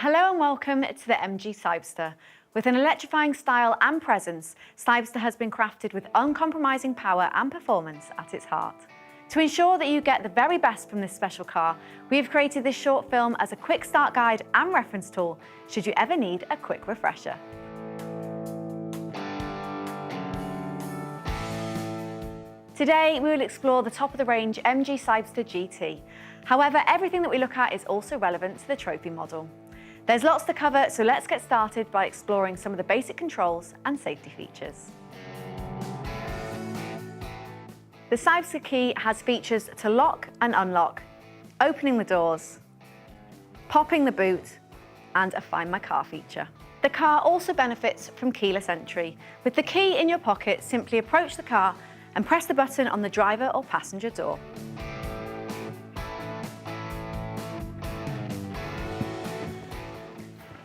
Hello and welcome to the MG Cyberster. With an electrifying style and presence, Cyberster has been crafted with uncompromising power and performance at its heart. To ensure that you get the very best from this special car, we have created this short film as a quick start guide and reference tool should you ever need a quick refresher. Today, we will explore the top-of-the-range MG Cyberster GT. However, everything that we look at is also relevant to the trophy model. There's lots to cover, so let's get started by exploring some of the basic controls and safety features. The Cyberster key has features to lock and unlock, opening the doors, popping the boot, and a Find My Car feature. The car also benefits from keyless entry. With the key in your pocket, simply approach the car and press the button on the driver or passenger door.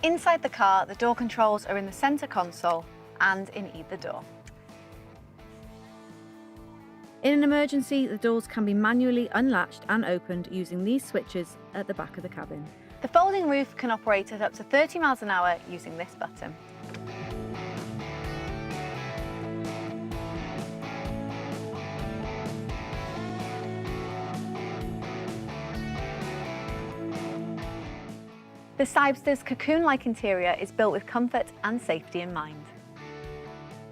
Inside the car, the door controls are in the centre console and in either door. In an emergency, the doors can be manually unlatched and opened using these switches at the back of the cabin. The folding roof can operate at up to 30 miles an hour using this button. The Cyberster's cocoon-like interior is built with comfort and safety in mind.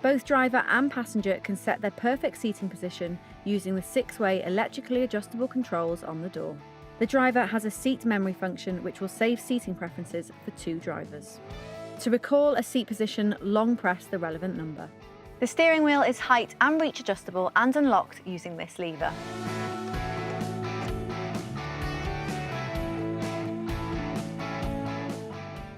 Both driver and passenger can set their perfect seating position using the 6-way electrically adjustable controls on the door. The driver has a seat memory function which will save seating preferences for 2 drivers. To recall a seat position, long press the relevant number. The steering wheel is height and reach adjustable and unlocked using this lever.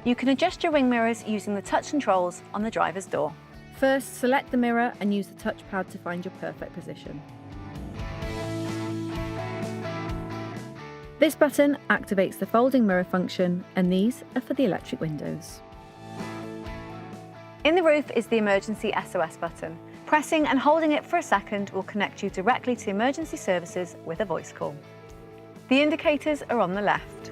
You can adjust your wing mirrors using the touch controls on the driver's door. First, select the mirror and use the touchpad to find your perfect position. This button activates the folding mirror function, and these are for the electric windows. In the roof is the emergency SOS button. Pressing and holding it for a second will connect you directly to emergency services with a voice call. The indicators are on the left.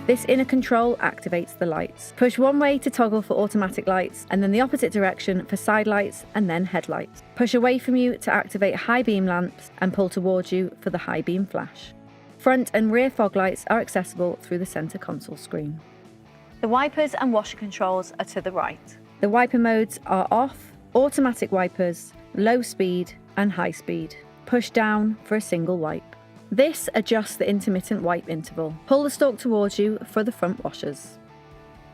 This inner control activates the lights. Push one way to toggle for automatic lights, and then the opposite direction for side lights and then headlights. Push away from you to activate high beam lamps and pull towards you for the high beam flash. Front and rear fog lights are accessible through the centre console screen. The wipers and washer controls are to the right. The wiper modes are off, automatic wipers, low speed and high speed. Push down for a single wipe. This adjusts the intermittent wipe interval. Pull the stalk towards you for the front washers.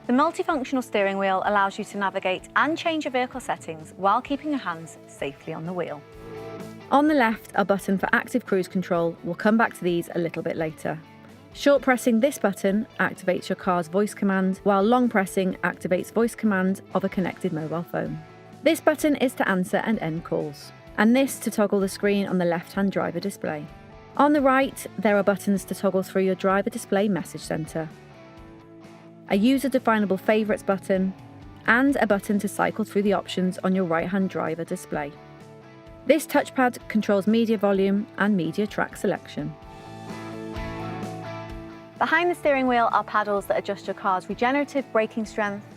The multifunctional steering wheel allows you to navigate and change your vehicle settings while keeping your hands safely on the wheel. On the left, a button for active cruise control. We'll come back to these a little bit later. Short pressing this button activates your car's voice command, while long pressing activates voice command of a connected mobile phone. This button is to answer and end calls, and this to toggle the screen on the left-hand driver display. On the right, there are buttons to toggle through your driver display message center, a user-definable favorites button, and a button to cycle through the options on your right-hand driver display. This touchpad controls media volume and media track selection. Behind the steering wheel are paddles that adjust your car's regenerative braking strength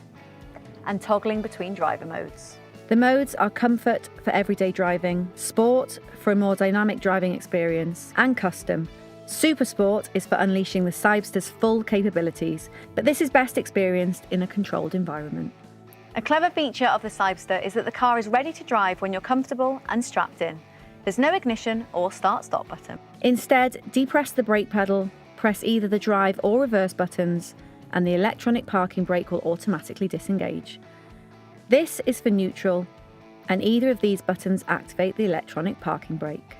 and toggling between driver modes. The modes are Comfort for everyday driving, Sport for a more dynamic driving experience, and Custom. Super Sport is for unleashing the Cyberster's full capabilities, but this is best experienced in a controlled environment. A clever feature of the Cyberster is that the car is ready to drive when you're comfortable and strapped in. There's no ignition or start-stop button. Instead, depress the brake pedal, press either the drive or reverse buttons, and the electronic parking brake will automatically disengage. This is for neutral, and either of these buttons activate the electronic parking brake.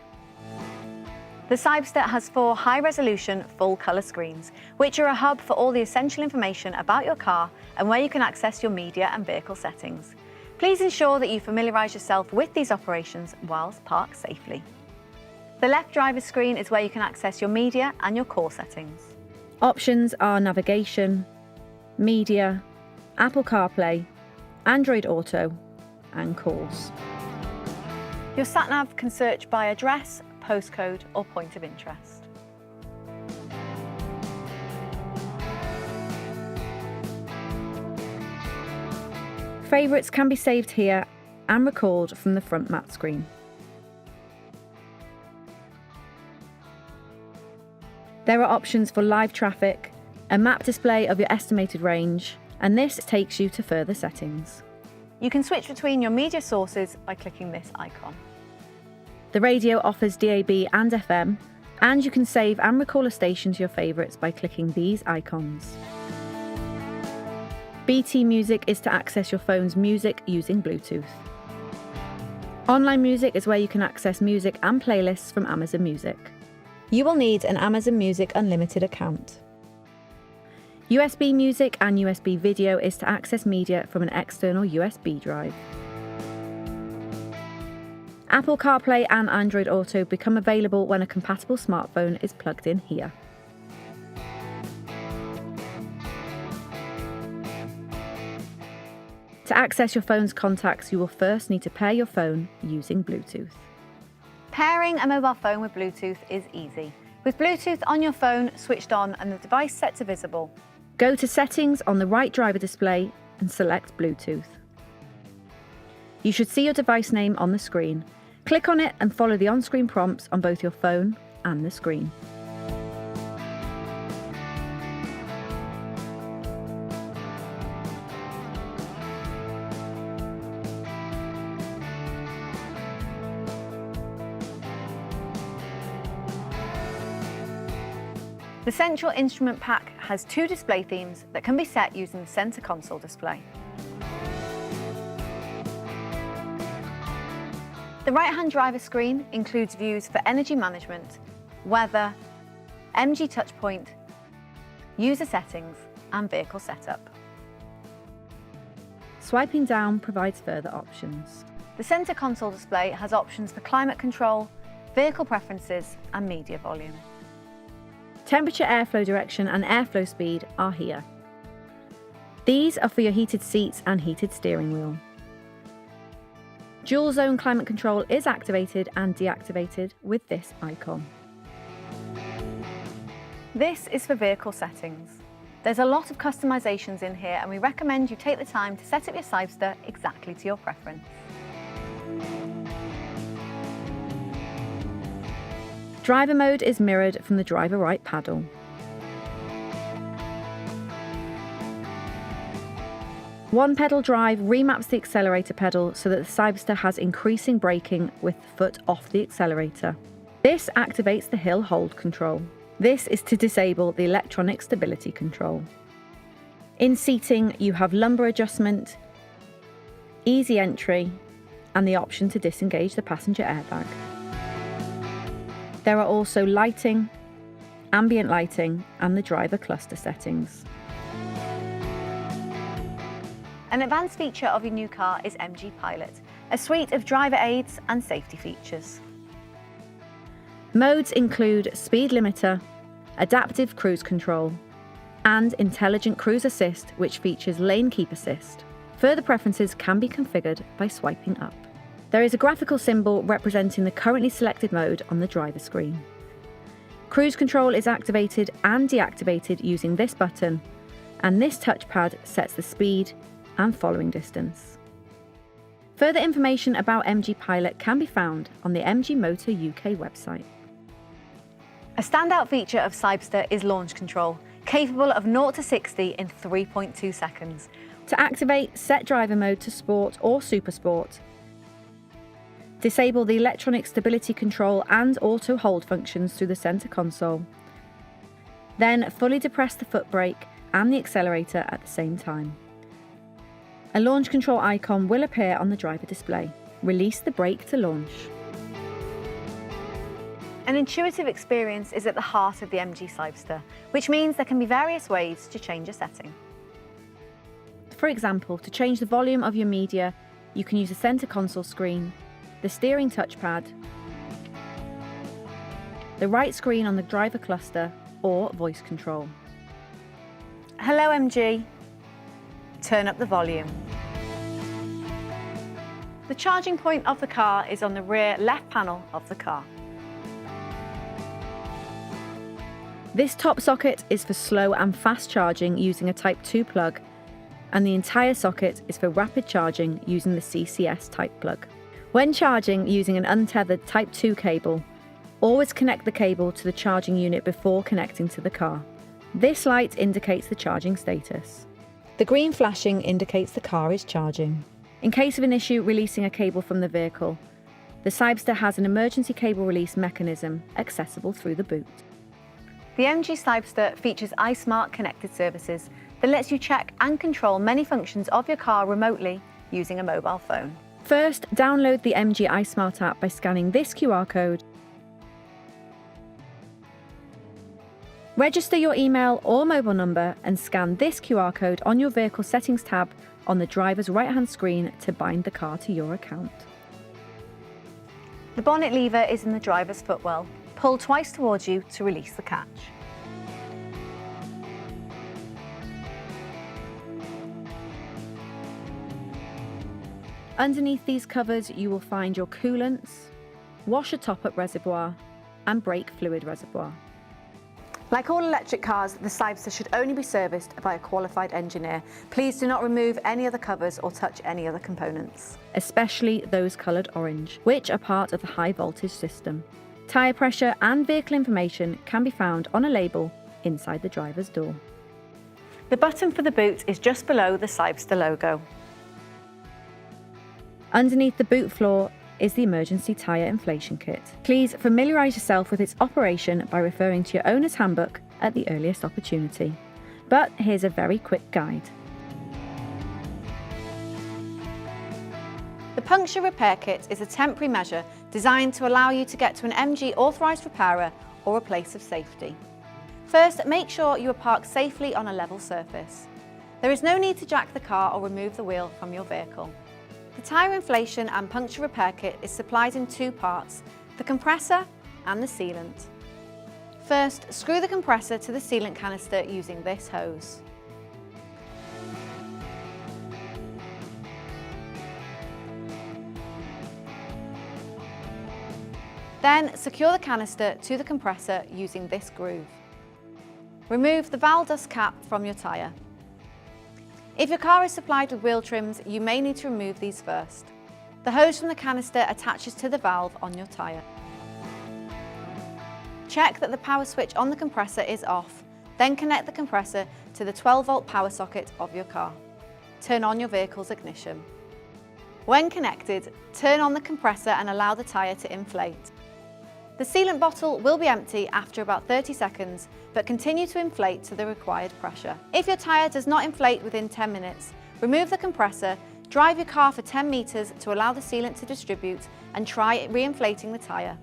The Cyberster has 4 high-resolution, full-colour screens, which are a hub for all the essential information about your car and where you can access your media and vehicle settings. Please ensure that you familiarise yourself with these operations whilst parked safely. The left driver's screen is where you can access your media and your call settings. Options are navigation, media, Apple CarPlay, Android Auto, and calls. Your sat-nav can search by address, postcode, or point of interest. Favourites can be saved here and recalled from the front map screen. There are options for live traffic, a map display of your estimated range, and this takes you to further settings. You can switch between your media sources by clicking this icon. The radio offers DAB and FM, and you can save and recall a station to your favourites by clicking these icons. BT Music is to access your phone's music using Bluetooth. Online Music is where you can access music and playlists from Amazon Music. You will need an Amazon Music Unlimited account. USB Music and USB Video is to access media from an external USB drive. Apple CarPlay and Android Auto become available when a compatible smartphone is plugged in here. To access your phone's contacts, you will first need to pair your phone using Bluetooth. Pairing a mobile phone with Bluetooth is easy. With Bluetooth on your phone switched on and the device set to visible, go to Settings on the right driver display and select Bluetooth. You should see your device name on the screen. Click on it and follow the on-screen prompts on both your phone and the screen. The central instrument pack has two display themes that can be set using the center console display. The right-hand driver screen includes views for energy management, weather, MG touchpoint, user settings, and vehicle setup. Swiping down provides further options. The center console display has options for climate control, vehicle preferences, and media volume. Temperature, airflow direction and airflow speed are here. These are for your heated seats and heated steering wheel. Dual zone climate control is activated and deactivated with this icon. This is for vehicle settings. There's a lot of customizations in here and we recommend you take the time to set up your Cyberster exactly to your preference. Driver mode is mirrored from the driver right paddle. One pedal drive remaps the accelerator pedal so that the Cyberster has increasing braking with the foot off the accelerator. This activates the hill hold control. This is to disable the electronic stability control. In seating, you have lumbar adjustment, easy entry, and the option to disengage the passenger airbag. There are also lighting, ambient lighting, and the driver cluster settings. An advanced feature of your new car is MG Pilot, a suite of driver aids and safety features. Modes include speed limiter, adaptive cruise control, and intelligent cruise assist, which features lane keep assist. Further preferences can be configured by swiping up. There is a graphical symbol representing the currently selected mode on the driver screen. Cruise control is activated and deactivated using this button, and this touchpad sets the speed and following distance. Further information about MG Pilot can be found on the MG Motor UK website. A standout feature of Cyberster is launch control, capable of 0 to 60 in 3.2 seconds. To activate, set driver mode to Sport or Super Sport. Disable the electronic stability control and auto hold functions through the center console. Then fully depress the foot brake and the accelerator at the same time. A launch control icon will appear on the driver display. Release the brake to launch. An intuitive experience is at the heart of the MG Cyberster, which means there can be various ways to change a setting. For example, to change the volume of your media, you can use the center console screen, the steering touchpad, the right screen on the driver cluster, or voice control. Hello MG, turn up the volume. The charging point of the car is on the rear left panel of the car. This top socket is for slow and fast charging using a Type 2 plug, and the entire socket is for rapid charging using the CCS type plug. When charging using an untethered Type 2 cable, always connect the cable to the charging unit before connecting to the car. This light indicates the charging status. The green flashing indicates the car is charging. In case of an issue releasing a cable from the vehicle, the Cyberster has an emergency cable release mechanism accessible through the boot. The MG Cyberster features iSmart connected services that lets you check and control many functions of your car remotely using a mobile phone. First, download the MG iSmart app by scanning this QR code. Register your email or mobile number and scan this QR code on your vehicle settings tab on the driver's right-hand screen to bind the car to your account. The bonnet lever is in the driver's footwell. Pull twice towards you to release the catch. Underneath these covers you will find your coolants, washer top-up reservoir and brake fluid reservoir. Like all electric cars, the Cyberster should only be serviced by a qualified engineer. Please do not remove any other covers or touch any other components, especially those coloured orange, which are part of the high voltage system. Tyre pressure and vehicle information can be found on a label inside the driver's door. The button for the boot is just below the Cyberster logo. Underneath the boot floor is the emergency tyre inflation kit. Please familiarise yourself with its operation by referring to your owner's handbook at the earliest opportunity. But here's a very quick guide. The puncture repair kit is a temporary measure designed to allow you to get to an MG authorised repairer or a place of safety. First, make sure you are parked safely on a level surface. There is no need to jack the car or remove the wheel from your vehicle. The tyre inflation and puncture repair kit is supplied in two parts, the compressor and the sealant. First, screw the compressor to the sealant canister using this hose. Then, secure the canister to the compressor using this groove. Remove the valve dust cap from your tyre. If your car is supplied with wheel trims, you may need to remove these first. The hose from the canister attaches to the valve on your tyre. Check that the power switch on the compressor is off, then connect the compressor to the 12-volt power socket of your car. Turn on your vehicle's ignition. When connected, turn on the compressor and allow the tyre to inflate. The sealant bottle will be empty after about 30 seconds, but continue to inflate to the required pressure. If your tyre does not inflate within 10 minutes, remove the compressor, drive your car for 10 metres to allow the sealant to distribute and try re-inflating the tyre.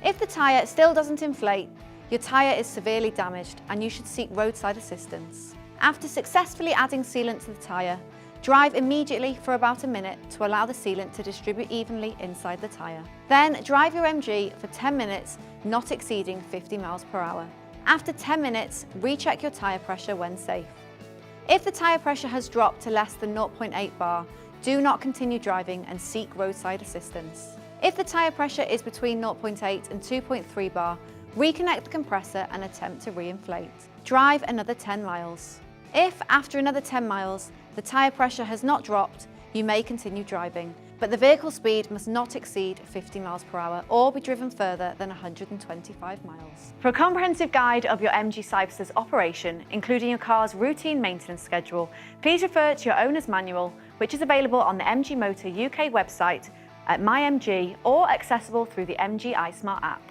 If the tyre still doesn't inflate, your tyre is severely damaged and you should seek roadside assistance. After successfully adding sealant to the tyre, drive immediately for about a minute to allow the sealant to distribute evenly inside the tyre. Then drive your MG for 10 minutes, not exceeding 50 miles per hour. After 10 minutes, recheck your tyre pressure when safe. If the tyre pressure has dropped to less than 0.8 bar, do not continue driving and seek roadside assistance. If the tyre pressure is between 0.8 and 2.3 bar, reconnect the compressor and attempt to re-inflate. Drive another 10 miles. If, after another 10 miles, the tyre pressure has not dropped, you may continue driving, but the vehicle speed must not exceed 50 miles per hour or be driven further than 125 miles. For a comprehensive guide of your MG Cyberster's operation, including your car's routine maintenance schedule, please refer to your owner's manual, which is available on the MG Motor UK website at MyMG or accessible through the MG iSmart app.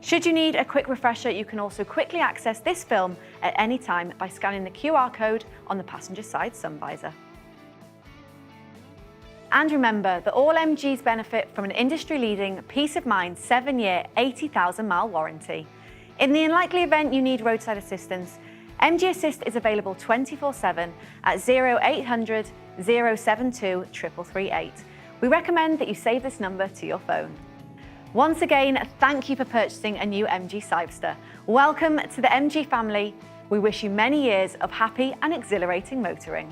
Should you need a quick refresher, you can also quickly access this film at any time by scanning the QR code on the passenger side sun visor. And remember that all MGs benefit from an industry-leading peace of mind 7-year, 80,000-mile warranty. In the unlikely event you need roadside assistance, MG Assist is available 24/7 at 0800 072 3338. We recommend that you save this number to your phone. Once again, thank you for purchasing a new MG Cyberster. Welcome to the MG family. We wish you many years of happy and exhilarating motoring.